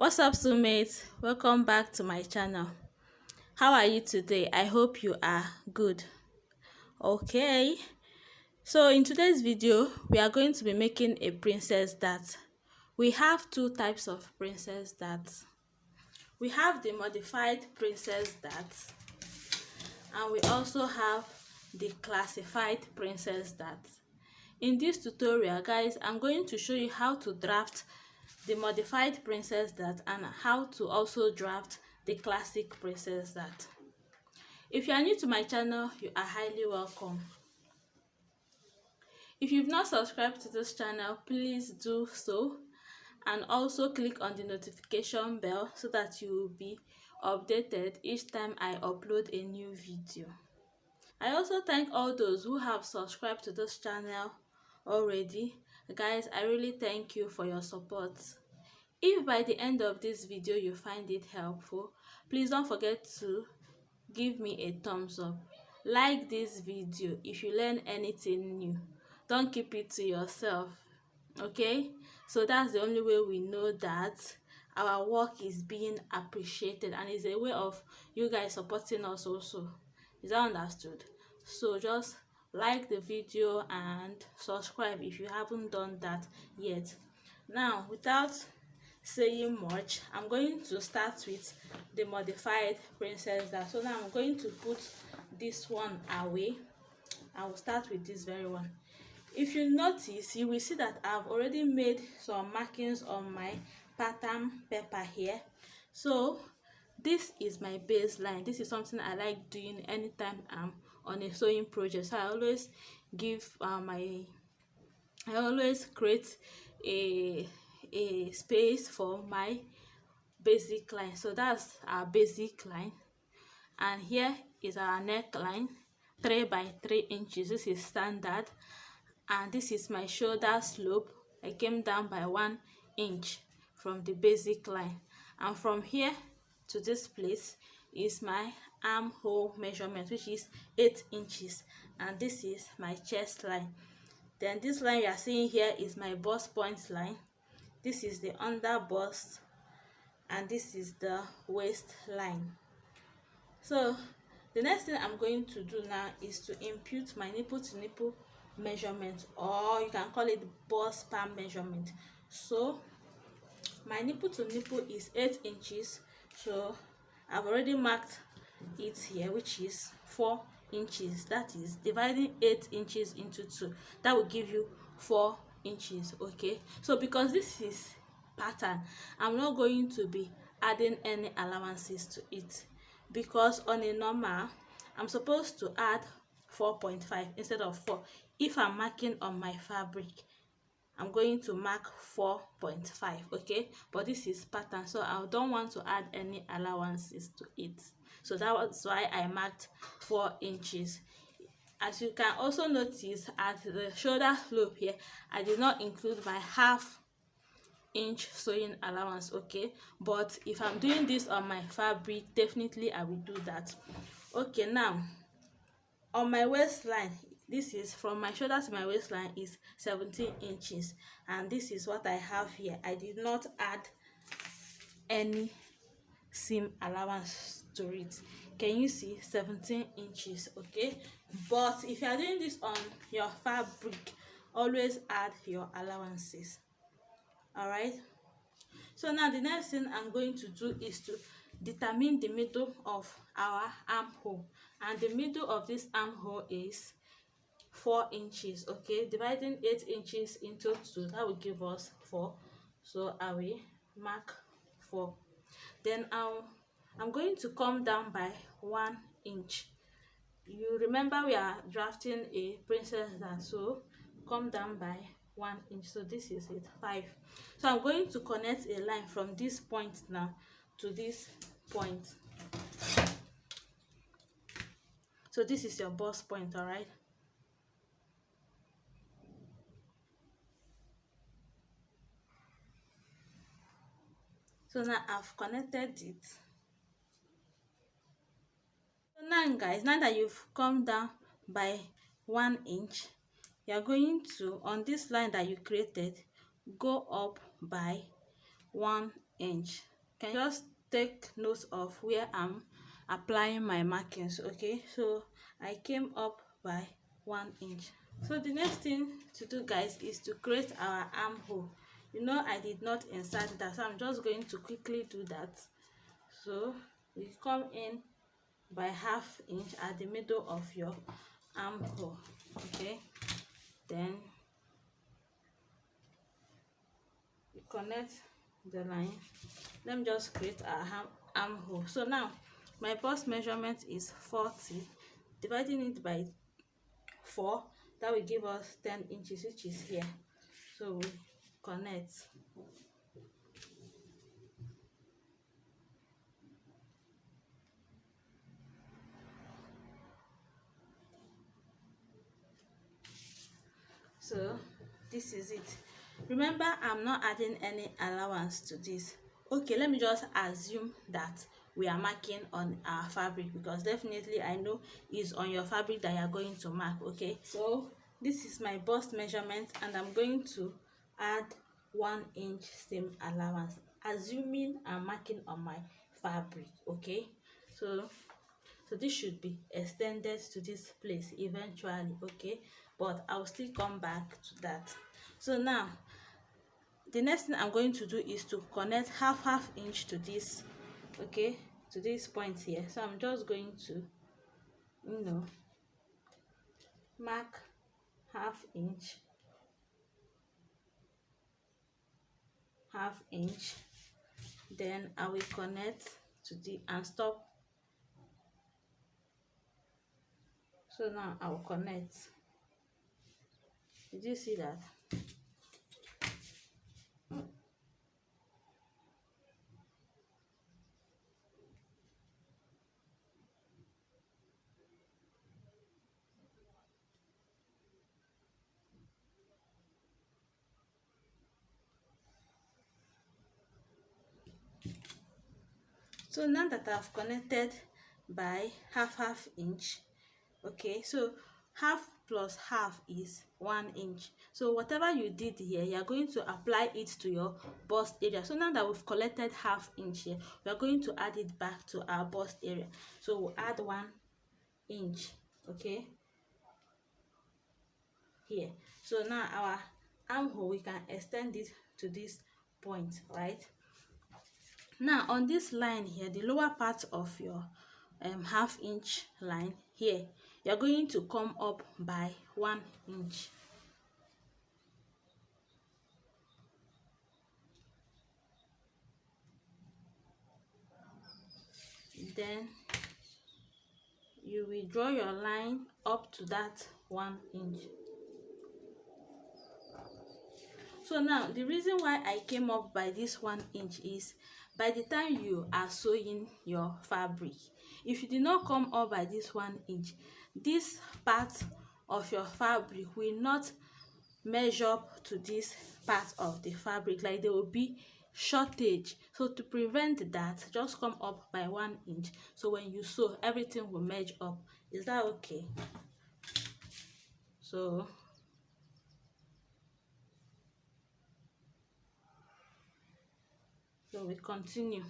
What's up, sewmates? Welcome back to my channel. How are you today? I hope you are good. Okay, so in today's video we are going to be making a princess dart. We have two types of princess darts. We have the modified princess dart, and we also have the classified princess dart. In this tutorial, guys, I'm going to show you how to draft the modified princess dart and how to also draft the classic princess dart. If you are new to my channel, you are highly welcome. If you've not subscribed to this channel, please do so, and also click on the notification bell so that you will be updated each time I upload a new video. I also thank all those who have subscribed to this channel already. Guys, I really thank you for your support. If by the end of this video you find it helpful, please don't forget to give me a thumbs up. Like this video if you learn anything new. Don't keep it to yourself, okay? So that's the only way we know that our work is being appreciated, and it's a way of you guys supporting us also. Is that understood? So just like the video and subscribe if you haven't done that yet. Now, without saying much, I'm going to start with the modified princess dart. So now I'm going to put this one away. I will start with this very one. If you notice, you will see that I've already made some markings on my pattern paper here. So this is my baseline. This is something I like doing anytime I'm on a sewing project. So I always give I always create a space for my basic line. So that's our basic line, and here is our neckline, 3 by 3 inches. This is standard, and this is my shoulder slope. I came down by 1 inch from the basic line, and from here to this place is my armhole measurement, which is 8 inches, and this is my chest line. Then this line you are seeing here is my bust point line. This is the under bust, and this is the waistline. So the next thing I'm going to do now is to impute my nipple to nipple measurement, or you can call it bust palm measurement. So my nipple to nipple is 8 inches, so I've already marked it here, which is 4 inches. That is dividing 8 inches into 2. That will give you 4 inches. Okay, so because this is pattern, I'm not going to be adding any allowances to it, because on a normal I'm supposed to add 4.5 instead of 4. If I'm marking on my fabric, I'm going to mark 4.5, okay? But this is pattern, so I don't want to add any allowances to it. So that was why I marked 4 inches. As you can also notice, at the shoulder slope here, I did not include my half-inch sewing allowance, okay? But if I'm doing this on my fabric, definitely I will do that. Okay, now on my waistline, this is from my shoulder to my waistline is 17 inches, and this is what I have here. I did not add any seam allowance to it. Can you see? 17 inches, okay? But if you are doing this on your fabric, always add your allowances. All right, so now the next thing I'm going to do is to determine the middle of our armhole, and the middle of this armhole is 4 inches. Okay, dividing 8 inches into 2, that will give us 4. So I will mark 4. Then I'm going to come down by 1 inch. You remember we are drafting a princess dart, so come down by 1 inch. So this is it, 5. So I'm going to connect a line from this point now to this point. So this is your bust point, all right? So now I've connected it. So now guys, now that you've come down by 1 inch, you're going to, on this line that you created, go up by 1 inch. can just take note of where I'm applying my markings. Okay, so I came up by 1 inch. So the next thing to do, guys, is to create our armhole. You know, I did not insert that, so I'm just going to quickly do that. So you come in by 1/2 inch at the middle of your armhole. Okay, then you connect the line. Let me just create our armhole. So now my bust measurement is 40. Dividing it by 4, that will give us 10 inches, which is here. So we connect. So this is it. Remember, I'm not adding any allowance to this. Okay, let me just assume that we are marking on our fabric, because definitely I know it's on your fabric that you're going to mark. Okay, so this is my bust measurement, and I'm going to add 1 inch seam allowance, assuming I'm marking on my fabric. Okay, so this should be extended to this place eventually. Okay, but I'll still come back to that. So now the next thing I'm going to do is to connect half inch to this, okay, to this point here. So I'm just going to, mark 1/2 inch, then I will connect to the and stop. So now I will connect. Did you see that? So now that I've connected by half inch, okay, so 1/2 plus 1/2 is 1 inch. So whatever you did here, you're going to apply it to your bust area. So now that we've collected 1/2 inch here, we're going to add it back to our bust area. So we'll add 1 inch, okay, here. So now our armhole, we can extend it to this point, right? Now on this line here, the lower part of your 1/2 inch line here, you're going to come up by 1 inch. Then you will draw your line up to that 1 inch. So now the reason why I came up by this 1 inch is, by the time you are sewing your fabric, if you did not come up by this 1 inch, this part of your fabric will not measure up to this part of the fabric, like there will be shortage. So to prevent that, just come up by 1 inch, so when you sew, everything will merge up. Is that okay? So we continue.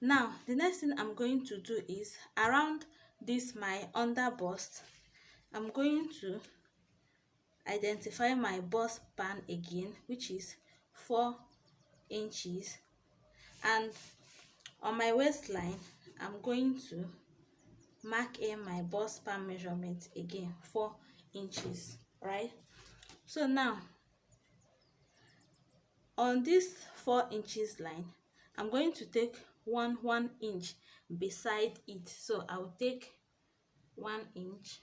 Now the next thing I'm going to do is, around this my under bust, I'm going to identify my bust span again, which is 4 inches, and on my waistline I'm going to mark in my bust span measurement again, 4 inches, right? So now on this 4 inches line, I'm going to take 1 inch beside it. So I'll take 1 inch,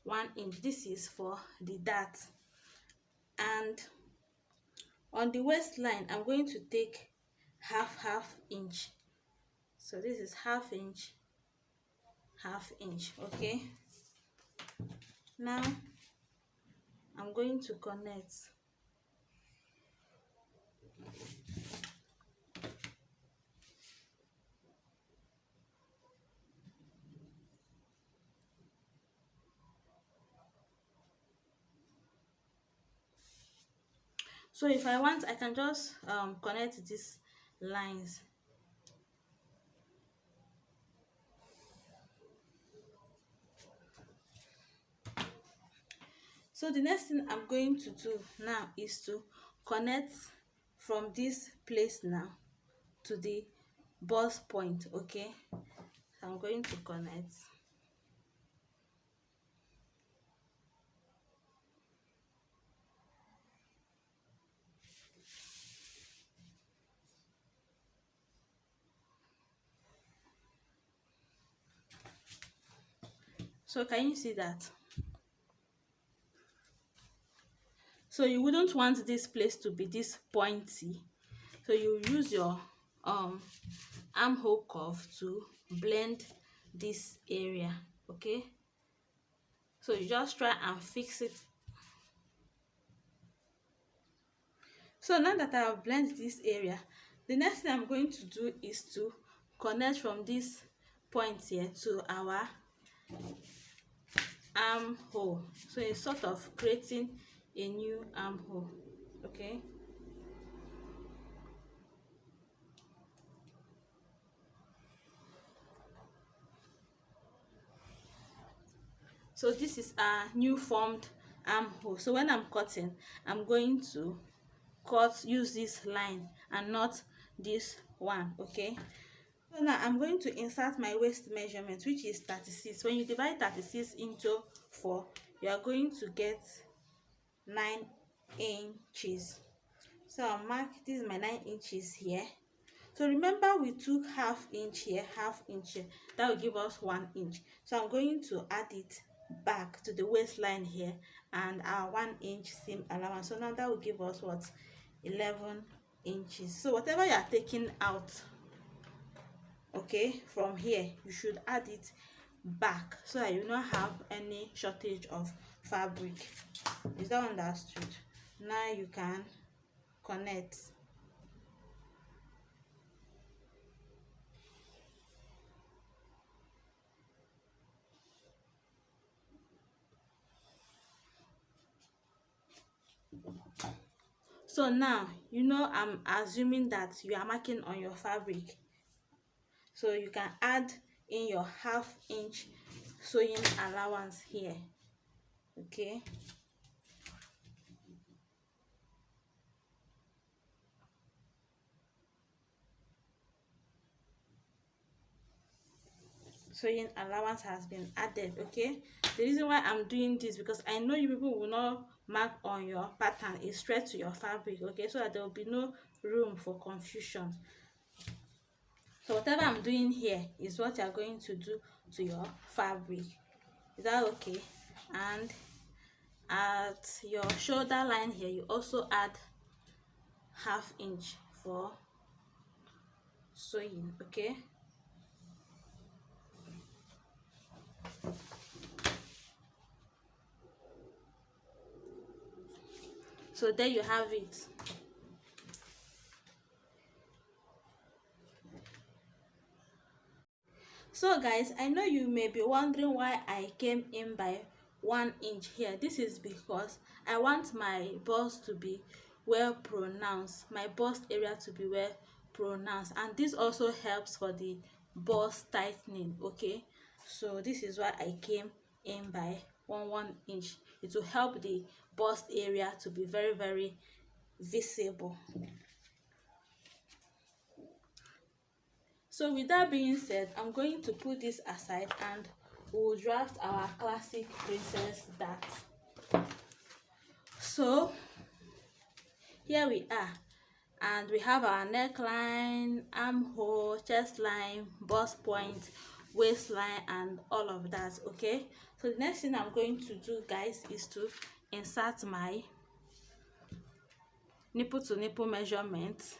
1 inch. This is for the dart. And on the waistline, I'm going to take half inch. So this is 1/2 inch, 1/2 inch. Okay, now I'm going to connect. So if I want, I can just connect these lines. So the next thing I'm going to do now is to connect from this place now to the bust point. Okay, so I'm going to connect. So can you see that? So you wouldn't want this place to be this pointy, so you use your armhole curve to blend this area. Okay, so you just try and fix it. So now that I have blended this area, the next thing I'm going to do is to connect from this point here to our armhole. So it's sort of creating a new armhole. Okay, so this is a new formed armhole. So when I'm cutting, I'm going to use this line and not this one. Okay, so now I'm going to insert my waist measurement, which is 36. When you divide 36 into 4, you are going to get 9 inches. So I'll mark this is my 9 inches here. So remember, we took half inch here, half inch here. That will give us 1 inch. So I'm going to add it back to the waistline here and our 1 inch seam allowance. So now that will give us what? 11 inches. So whatever you are taking out, okay, from here, you should add it back so that you don't have any shortage of fabric. Is that understood? Now you can connect. So now you know, I'm assuming that you are marking on your fabric, so you can add in your half inch sewing allowance here. Okay, sewing allowance has been added. Okay, the reason why I'm doing this, because I know you people will not mark on your pattern, is straight to your fabric. Okay, so that there will be no room for confusion. So whatever I'm doing here is what you're going to do to your fabric. Is that okay? And at your shoulder line here, you also add half inch for sewing. Okay, so there you have it. So guys, I know you may be wondering why I came in by 1 inch here. This is because I want my bust to be well pronounced, my bust area to be well pronounced, and this also helps for the bust tightening. Okay, so this is why I came in by 1 inch. It will help the bust area to be very visible. So with that being said, I'm going to put this aside and we'll draft our classic princess dart. So here we are, and we have our neckline, armhole, chest line, bust point, waistline, and all of that. Okay, so the next thing I'm going to do, guys, is to insert my nipple to nipple measurement.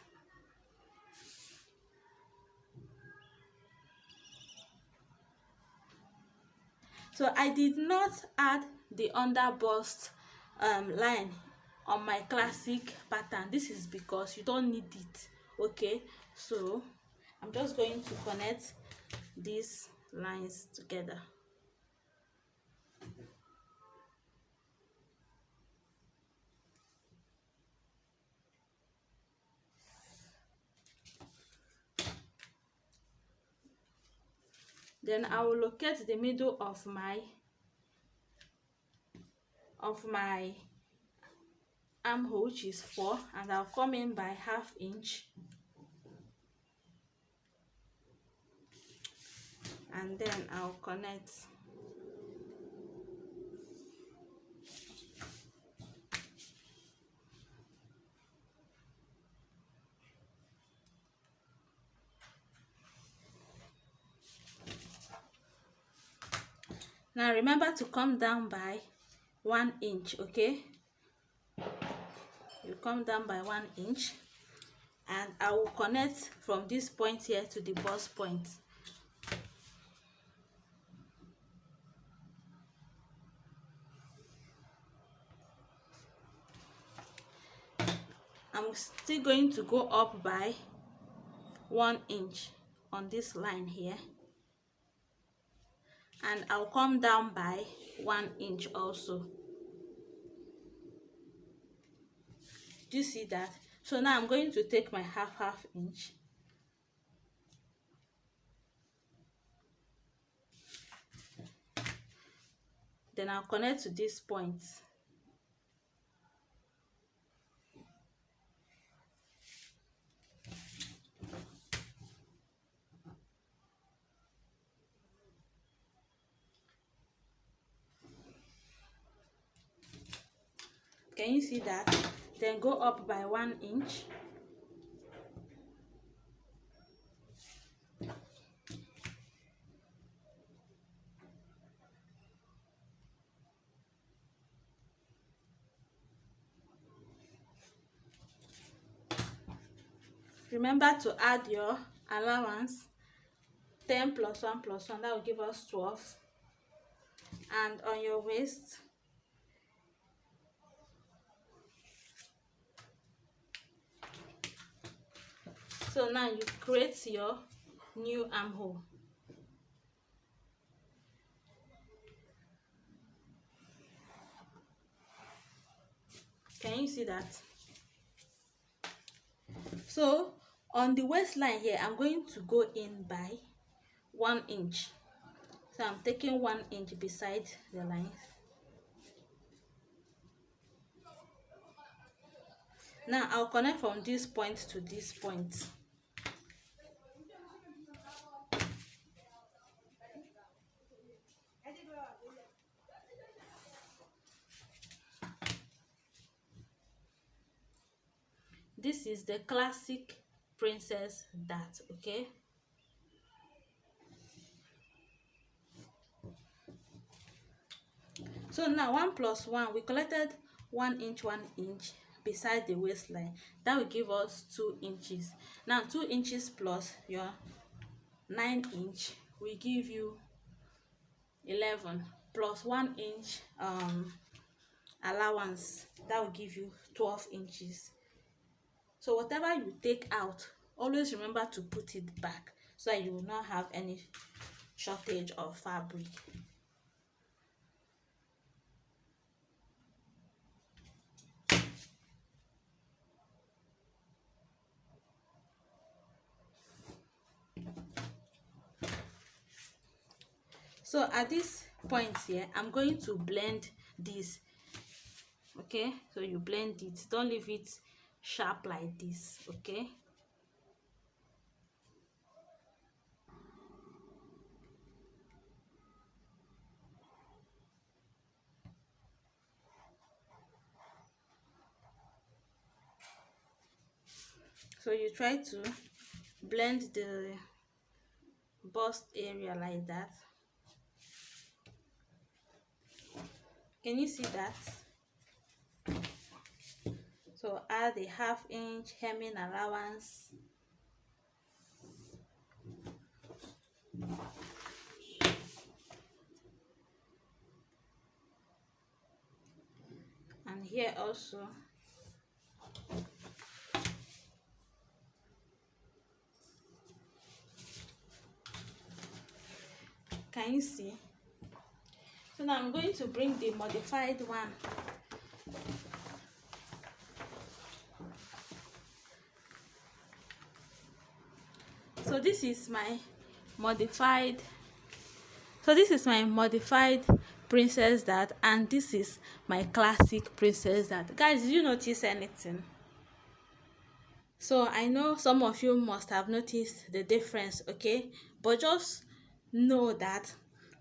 So I did not add the under bust line on my classic pattern. This is because you don't need it. Okay, so I'm just going to connect these lines together. Then I will locate the middle of my armhole, which is 4, and I'll come in by 1/2 inch, and then I'll connect. Now remember to come down by 1 inch, okay? You come down by 1 inch, and I will connect from this point here to the bust point. I'm still going to go up by 1 inch on this line here, and I'll come down by 1 inch also. Do you see that? So now I'm going to take my half inch, then I'll connect to this point. Can you see that? Then go up by 1 inch. Remember to add your allowance. 10 plus 1 plus 1, that will give us 12. And on your waist, so now you create your new armhole. Can you see that? So on the waistline here, I'm going to go in by 1 inch. So I'm taking 1 inch beside the line. Now I'll connect from this point to this point. This is the classic princess dart, okay? So now 1 plus 1, we collected 1 inch, 1 inch beside the waistline. That will give us 2 inches. Now 2 inches plus your 9 inch will give you 11, plus 1 inch allowance. That will give you 12 inches. So whatever you take out, always remember to put it back so that you will not have any shortage of fabric. So at this point here, I'm going to blend this, okay? So you blend it, don't leave it sharp like this, okay? So you try to blend the bust area like that. Can you see that? So add a 1/2 inch hemming allowance. And here also. Can you see? So now I'm going to bring the modified one. So this is my modified So this is my modified princess dart, and this is my classic princess dart. Guys, did you notice anything? So I know some of you must have noticed the difference, okay? But just know that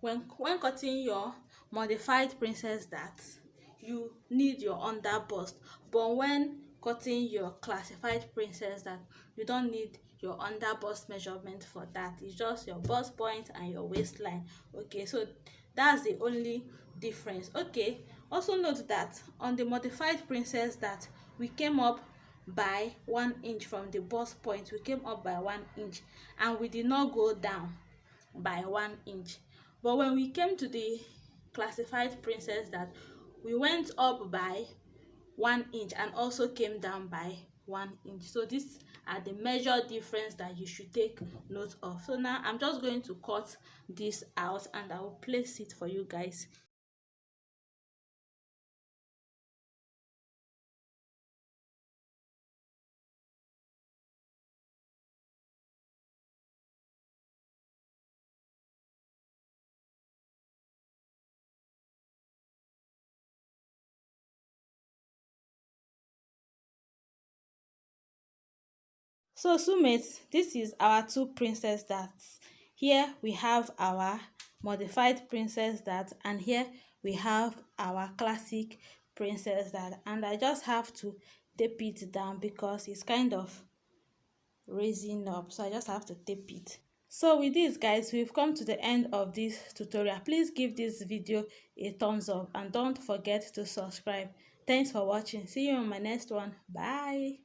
when cutting your modified princess dart, you need your under bust. But when cutting your classified princess dart, you don't need your under bust measurement for that. It's just your bust point and your waistline. Okay, so that's the only difference. Okay, also note that on the modified princess dart, we came up by 1 inch from the bust point. We came up by 1 inch, and we did not go down by 1 inch. But when we came to the classified princess dart, we went up by 1 inch and also came down by 1 inch. So these are the major difference that you should take note of. So now I'm just going to cut this out and I will place it for you guys. So sewmates, this is our two princess darts. Here we have our modified princess dart, and here we have our classic princess dart, and I just have to tape it down because it's kind of raising up, so I just have to tape it. So with this guys, we've come to the end of this tutorial. Please give this video a thumbs up and don't forget to subscribe. Thanks for watching. See you on my next one. Bye.